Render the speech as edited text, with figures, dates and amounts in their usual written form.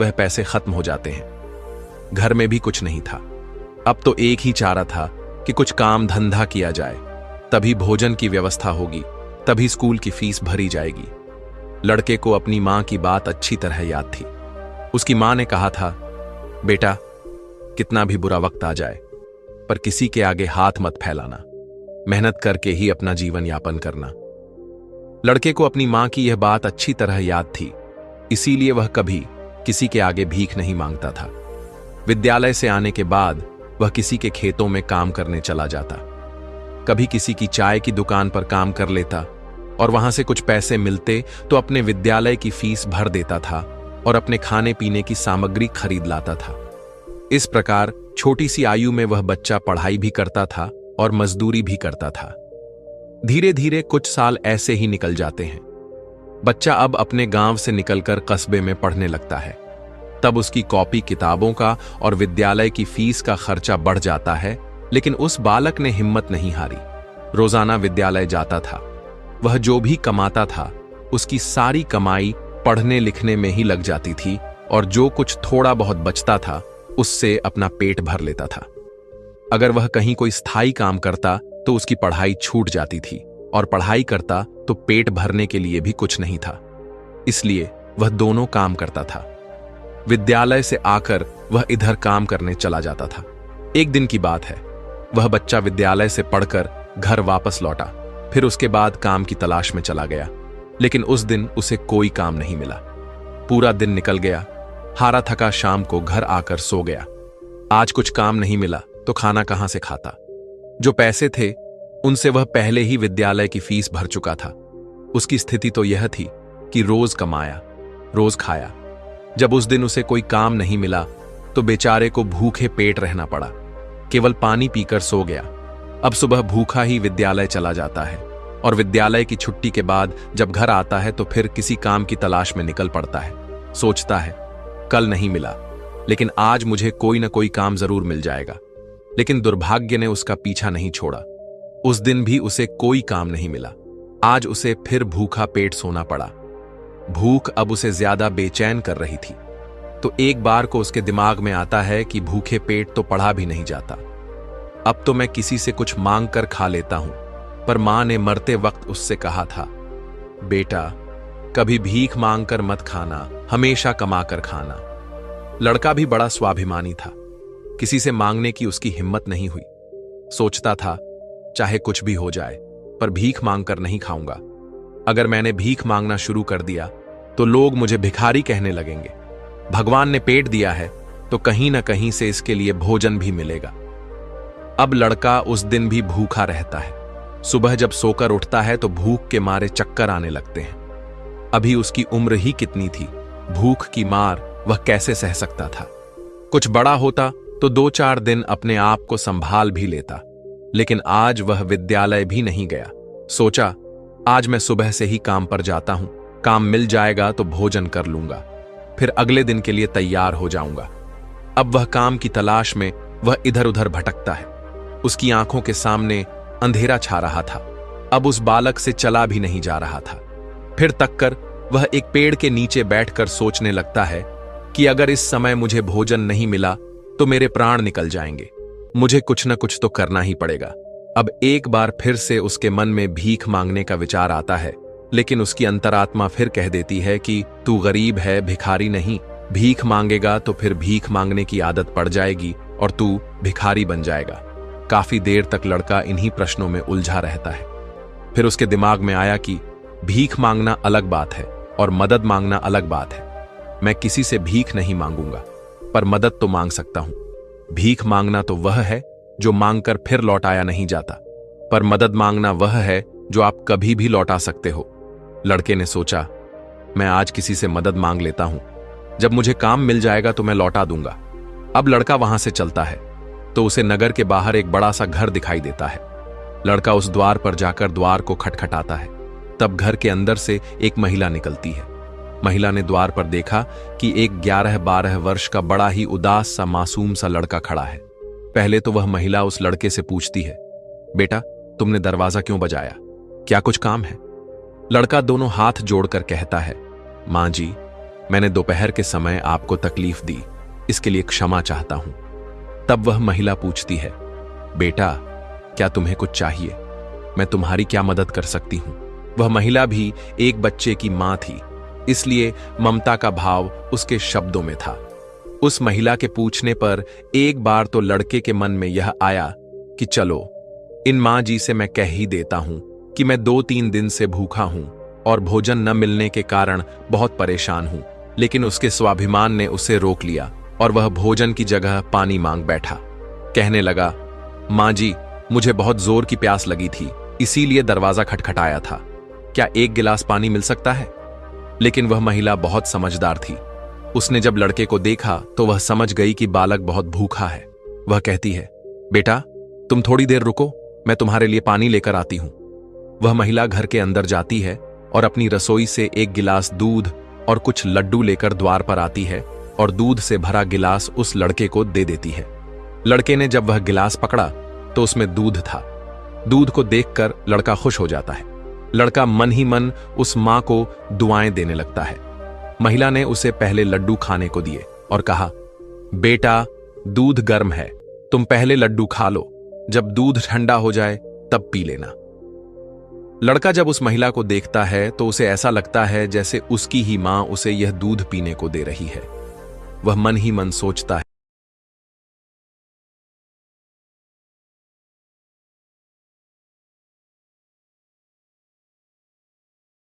वह पैसे खत्म हो जाते हैं। घर में भी कुछ नहीं था। अब तो एक ही चारा था कि कुछ काम धंधा किया जाए, तभी भोजन की व्यवस्था होगी, तभी स्कूल की फीस भरी जाएगी। लड़के को अपनी मां की बात अच्छी तरह याद थी। उसकी मां ने कहा था, बेटा, कितना भी बुरा वक्त आ जाए पर किसी के आगे हाथ मत फैलाना, मेहनत करके ही अपना जीवन यापन करना। लड़के को अपनी मां की यह बात अच्छी तरह याद थी, इसीलिए वह कभी किसी के आगे भीख नहीं मांगता था। विद्यालय से आने के बाद वह किसी के खेतों में काम करने चला जाता, कभी किसी की चाय की दुकान पर काम कर लेता और वहां से कुछ पैसे मिलते तो अपने विद्यालय की फीस भर देता था और अपने खाने पीने की सामग्री खरीद लाता था। इस प्रकार छोटी सी आयु में वह बच्चा पढ़ाई भी करता था और मजदूरी भी करता था। धीरे धीरे कुछ साल ऐसे ही निकल जाते हैं। बच्चा अब अपने गांव से निकलकर कस्बे में पढ़ने लगता है। तब उसकी कॉपी किताबों का और विद्यालय की फीस का खर्चा बढ़ जाता है, लेकिन उस बालक ने हिम्मत नहीं हारी। रोजाना विद्यालय जाता था। वह जो भी कमाता था उसकी सारी कमाई पढ़ने लिखने में ही लग जाती थी और जो कुछ थोड़ा बहुत बचता था उससे अपना पेट भर लेता था। अगर वह कहीं कोई स्थायी काम करता तो उसकी पढ़ाई छूट जाती थी और पढ़ाई करता तो पेट भरने के लिए भी कुछ नहीं था, इसलिए वह दोनों काम करता था। विद्यालय से आकर वह इधर काम करने चला जाता था। एक दिन की बात है, वह बच्चा विद्यालय से पढ़कर घर वापस लौटा, फिर उसके बाद काम की तलाश में चला गया, लेकिन उस दिन उसे कोई काम नहीं मिला। पूरा दिन निकल गया, हारा थका शाम को घर आकर सो गया। आज कुछ काम नहीं मिला तो खाना कहां से खाता। जो पैसे थे उनसे वह पहले ही विद्यालय की फीस भर चुका था। उसकी स्थिति तो यह थी कि रोज कमाया, रोज खाया। जब उस दिन उसे कोई काम नहीं मिला तो बेचारे को भूखे पेट रहना पड़ा, केवल पानी पीकर सो गया। अब सुबह भूखा ही विद्यालय चला जाता है और विद्यालय की छुट्टी के बाद जब घर आता है तो फिर किसी काम की तलाश में निकल पड़ता है। सोचता है, कल नहीं मिला लेकिन आज मुझे कोई ना कोई काम जरूर मिल जाएगा। लेकिन दुर्भाग्य ने उसका पीछा नहीं छोड़ा। उस दिन भी उसे कोई काम नहीं मिला। आज उसे फिर भूखा पेट सोना पड़ा। भूख अब उसे ज्यादा बेचैन कर रही थी। तो एक बार को उसके दिमाग में आता है कि भूखे पेट तो पढ़ा भी नहीं जाता, अब तो मैं किसी से कुछ मांग कर खा लेता हूं। पर मां ने मरते वक्त उससे कहा था, बेटा, कभी भीख मांग कर मत खाना, हमेशा कमा कर खाना। लड़का भी बड़ा स्वाभिमानी था, किसी से मांगने की उसकी हिम्मत नहीं हुई। सोचता था, चाहे कुछ भी हो जाए पर भीख मांग कर नहीं खाऊंगा। अगर मैंने भीख मांगना शुरू कर दिया तो लोग मुझे भिखारी कहने लगेंगे। भगवान ने पेट दिया है तो कहीं ना कहीं से इसके लिए भोजन भी मिलेगा। अब लड़का उस दिन भी भूखा रहता है। सुबह जब सोकर उठता है तो भूख के मारे चक्कर आने लगते हैं। अभी उसकी उम्र ही कितनी थी, भूख की मार वह कैसे सह सकता था। कुछ बड़ा होता तो 2-4 दिन अपने आप को संभाल भी लेता, लेकिन आज वह विद्यालय भी नहीं गया। सोचा, आज मैं सुबह से ही काम पर जाता हूं, काम मिल जाएगा तो भोजन कर लूंगा, फिर अगले दिन के लिए तैयार हो जाऊंगा। अब वह काम की तलाश में वह इधर उधर भटकता है। उसकी आंखों के सामने अंधेरा छा रहा था। अब उस बालक से चला भी नहीं जा रहा था। फिर तककर वह एक पेड़ के नीचे बैठकर सोचने लगता है कि अगर इस समय मुझे भोजन नहीं मिला तो मेरे प्राण निकल जाएंगे। मुझे कुछ न कुछ तो करना ही पड़ेगा। अब एक बार फिर से उसके मन में भीख मांगने का विचार आता है, लेकिन उसकी अंतरात्मा फिर कह देती है कि तू गरीब है, भिखारी नहीं। भीख मांगेगा तो फिर भीख मांगने की आदत पड़ जाएगी और तू भिखारी बन जाएगा। काफी देर तक लड़का इन्हीं प्रश्नों में उलझा रहता है। फिर उसके दिमाग में आया कि भीख मांगना अलग बात है और मदद मांगना अलग बात है। मैं किसी से भीख नहीं मांगूंगा, पर मदद तो मांग सकता हूं। भीख मांगना तो वह है जो मांगकर फिर लौटाया नहीं जाता, पर मदद मांगना वह है जो आप कभी भी लौटा सकते हो। लड़के ने सोचा, मैं आज किसी से मदद मांग लेता हूं, जब मुझे काम मिल जाएगा तो मैं लौटा दूंगा। अब लड़का वहां से चलता है तो उसे नगर के बाहर एक बड़ा सा घर दिखाई देता है। लड़का उस द्वार पर जाकर द्वार को खटखटाता है। तब घर के अंदर से एक महिला निकलती है। महिला ने द्वार पर देखा कि एक 11-12 वर्ष का बड़ा ही उदास सा मासूम सा लड़का खड़ा है। पहले तो वह महिला उस लड़के से पूछती है, बेटा, तुमने दरवाजा क्यों बजाया? क्या कुछ काम है? लड़का दोनों हाथ जोड़कर कहता है, मां जी, मैंने दोपहर के समय आपको तकलीफ दी, इसके लिए क्षमा चाहता हूं। तब वह महिला पूछती है, बेटा क्या तुम्हें कुछ चाहिए? मैं तुम्हारी क्या मदद कर सकती हूं? वह महिला भी एक बच्चे की मां थी, इसलिए ममता का भाव उसके शब्दों में था। उस महिला के पूछने पर एक बार तो लड़के के मन में यह आया कि चलो इन मां जी से मैं कह ही देता हूं कि मैं 2-3 दिन से भूखा हूं और भोजन न मिलने के कारण बहुत परेशान हूं। लेकिन उसके स्वाभिमान ने उसे रोक लिया और वह भोजन की जगह पानी मांग बैठा। कहने लगा, मां जी मुझे बहुत जोर की प्यास लगी थी, इसीलिए दरवाजा खटखटाया था। क्या एक गिलास पानी मिल सकता है? लेकिन वह महिला बहुत समझदार थी। उसने जब लड़के को देखा तो वह समझ गई कि बालक बहुत भूखा है। वह कहती है, बेटा तुम थोड़ी देर रुको, मैं तुम्हारे लिए पानी लेकर आती हूं। वह महिला घर के अंदर जाती है और अपनी रसोई से एक गिलास दूध और कुछ लड्डू लेकर द्वार पर आती है और दूध से भरा गिलास उस लड़के को दे देती है। लड़के ने जब वह गिलास पकड़ा तो उसमें दूध था। दूध को देखकर लड़का खुश हो जाता है। लड़का मन ही मन उस मां को दुआएं देने लगता है। महिला ने उसे पहले लड्डू खाने को दिए और कहा, बेटा दूध गर्म है, तुम पहले लड्डू खा लो, जब दूध ठंडा हो जाए तब पी लेना। लड़का जब उस महिला को देखता है तो उसे ऐसा लगता है जैसे उसकी ही मां उसे यह दूध पीने को दे रही है। वह मन ही मन सोचता है,